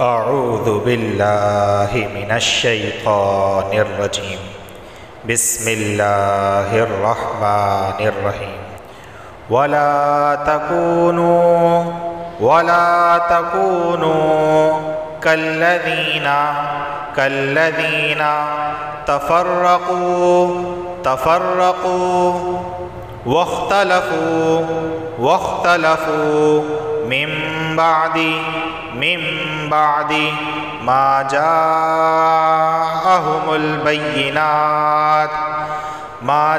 اعوذ باللہ من الشیطان الرجیم بسم اللہ الرحمن الرحیم ولا تکونوا كالذین تفرقوا واختلفوا من بعد ما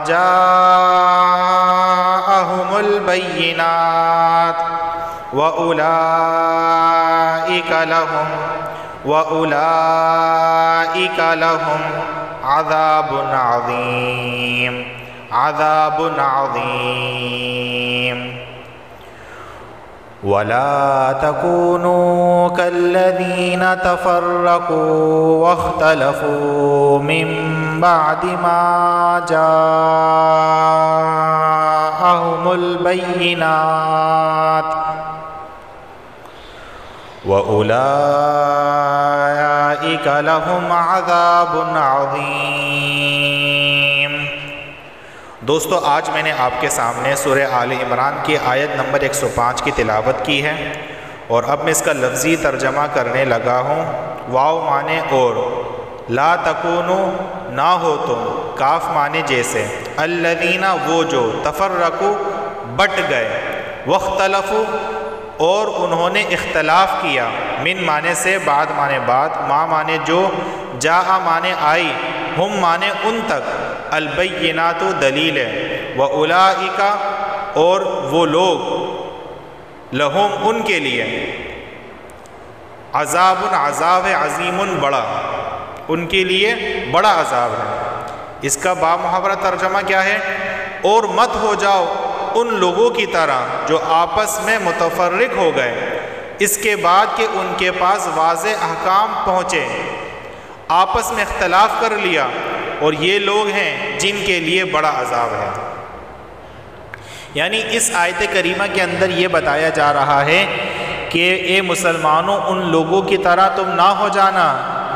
جاءهم البینات وأولئک لهم عذاب عظیم ولا تكونوا كالذين تفرقوا واختلفوا من بعد ما جاءهم البينات وأولئك لهم عذاب عظیم۔ دوستو، آج میں نے آپ کے سامنے سورہ آل عمران کی آیت نمبر 105 کی تلاوت کی ہے، اور اب میں اس کا لفظی ترجمہ کرنے لگا ہوں۔ واو مانے اور، لا تکونو نہ ہو تم، کاف مانے جیسے، الذین وہ جو، تفرقوا بٹ گئے، واختلفوا اور انہوں نے اختلاف کیا، من مانے سے، بعد مانے بعد، ما مانے جو، جاء مانے آئی، ہم مانے ان تک، البینات دلیل ہے، وَأُولَئِكَ اور وہ لوگ، لہم ان کے لیے، عذاب عذاب عظیم بڑا، ان کے لیے بڑا عذاب ہے۔ اس کا بامحاورہ ترجمہ کیا ہے؟ اور مت ہو جاؤ ان لوگوں کی طرح جو آپس میں متفرق ہو گئے اس کے بعد کہ ان کے پاس واضح احکام پہنچے، آپس میں اختلاف کر لیا، اور یہ لوگ ہیں جن کے لیے بڑا عذاب ہے۔ یعنی اس آیت کریمہ کے اندر یہ بتایا جا رہا ہے کہ اے مسلمانوں، ان لوگوں کی طرح تم نہ ہو جانا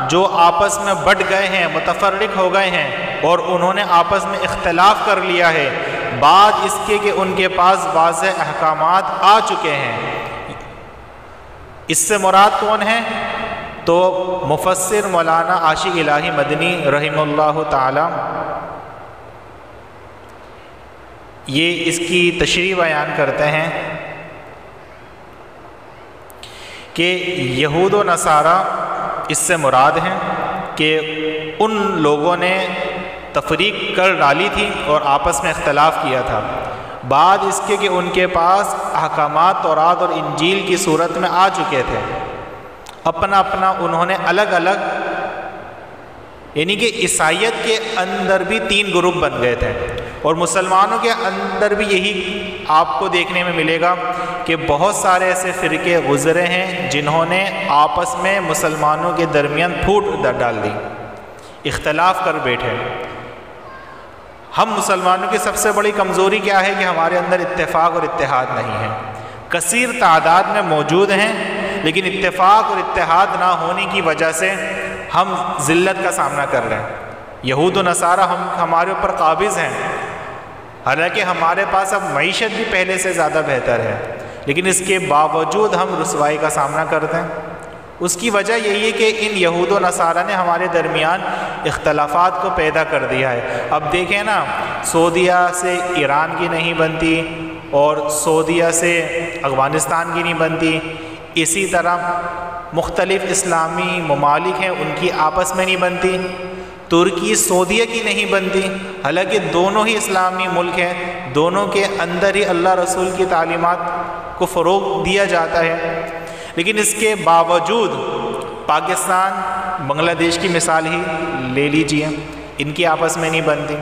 جو آپس میں بٹ گئے ہیں، متفرق ہو گئے ہیں، اور انہوں نے آپس میں اختلاف کر لیا ہے بعد اس کے کہ ان کے پاس واضح احکامات آ چکے ہیں۔ اس سے مراد کون ہے؟ تو مفسر مولانا عاشق الہی مدنی رحمہ اللہ تعالی یہ اس کی تشریح بیان کرتے ہیں کہ یہود و نصارہ اس سے مراد ہیں کہ ان لوگوں نے تفریق کر ڈالی تھی اور آپس میں اختلاف کیا تھا بعد اس کے کہ ان کے پاس احکامات تورات اور انجیل کی صورت میں آ چکے تھے، اپنا اپنا انہوں نے الگ الگ، یعنی کہ عیسائیت کے اندر بھی 3 گروپ بن گئے تھے، اور مسلمانوں کے اندر بھی یہی آپ کو دیکھنے میں ملے گا کہ بہت سارے ایسے فرقے گزرے ہیں جنہوں نے آپس میں مسلمانوں کے درمیان پھوٹ ڈال دی، اختلاف کر بیٹھے۔ ہم مسلمانوں کی سب سے بڑی کمزوری کیا ہے کہ ہمارے اندر اتفاق اور اتحاد نہیں ہے۔ کثیر تعداد میں موجود ہیں، لیکن اتفاق اور اتحاد نہ ہونے کی وجہ سے ہم ذلت کا سامنا کر رہے ہیں۔ یہود و نصارہ ہمارے اوپر قابض ہیں، حالانکہ ہمارے پاس اب معیشت بھی پہلے سے زیادہ بہتر ہے، لیکن اس کے باوجود ہم رسوائی کا سامنا کرتے ہیں۔ اس کی وجہ یہی ہے کہ ان یہود و نصارہ نے ہمارے درمیان اختلافات کو پیدا کر دیا ہے۔ اب دیکھیں نا، سعودیہ سے ایران کی نہیں بنتی، اور سعودیہ سے افغانستان کی نہیں بنتی، اسی طرح مختلف اسلامی ممالک ہیں ان کی آپس میں نہیں بنتی، ترکی سعودیہ کی نہیں بنتی، حالانکہ دونوں ہی اسلامی ملک ہیں، دونوں کے اندر ہی اللہ رسول کی تعلیمات کو فروغ دیا جاتا ہے، لیکن اس کے باوجود پاکستان بنگلہ دیش کی مثال ہی لے لیجئے، ان کی آپس میں نہیں بنتی۔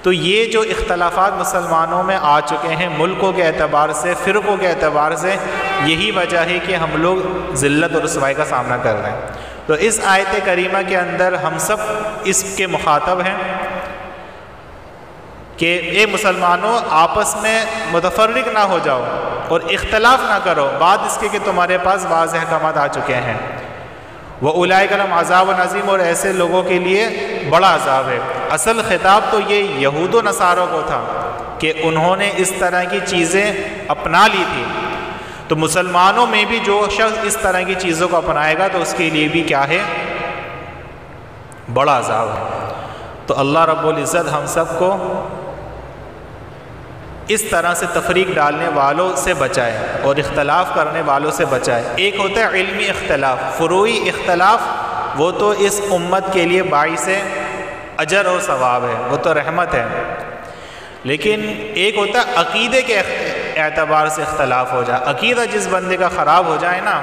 تو یہ جو اختلافات مسلمانوں میں آ چکے ہیں ملکوں کے اعتبار سے، فرقوں کے اعتبار سے، یہی وجہ ہے کہ ہم لوگ ذلت اور رسوائی کا سامنا کر رہے ہیں۔ تو اس آیت کریمہ کے اندر ہم سب اس کے مخاطب ہیں کہ اے مسلمانوں، آپس میں متفرق نہ ہو جاؤ اور اختلاف نہ کرو بعد اس کے کہ تمہارے پاس واضح احکامات آ چکے ہیں۔ وَأُولَئِكَ لَهُمْ عَذَابٌ عَظِيمٌ، اور ایسے لوگوں کے لیے بڑا عذاب ہے۔ اصل خطاب تو یہ یہود و نصاروں کو تھا کہ انہوں نے اس طرح کی چیزیں اپنا لی تھی، تو مسلمانوں میں بھی جو شخص اس طرح کی چیزوں کو اپنائے گا تو اس کے لیے بھی کیا ہے؟ بڑا عذاب ہے۔ تو اللہ رب العزت ہم سب کو اس طرح سے تفریق ڈالنے والوں سے بچائے اور اختلاف کرنے والوں سے بچائے۔ ایک ہوتا ہے علمی اختلاف، فروعی اختلاف، وہ تو اس امت کے لیے باعث اجر و ثواب ہے، وہ تو رحمت ہے۔ لیکن ایک ہوتا ہے عقیدے کے اعتبار سے اختلاف ہو جائے، عقیدہ جس بندے کا خراب ہو جائے نا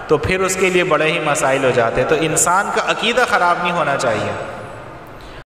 تو پھر اس کے لیے بڑے ہی مسائل ہو جاتے ہیں۔ تو انسان کا عقیدہ خراب نہیں ہونا چاہیے۔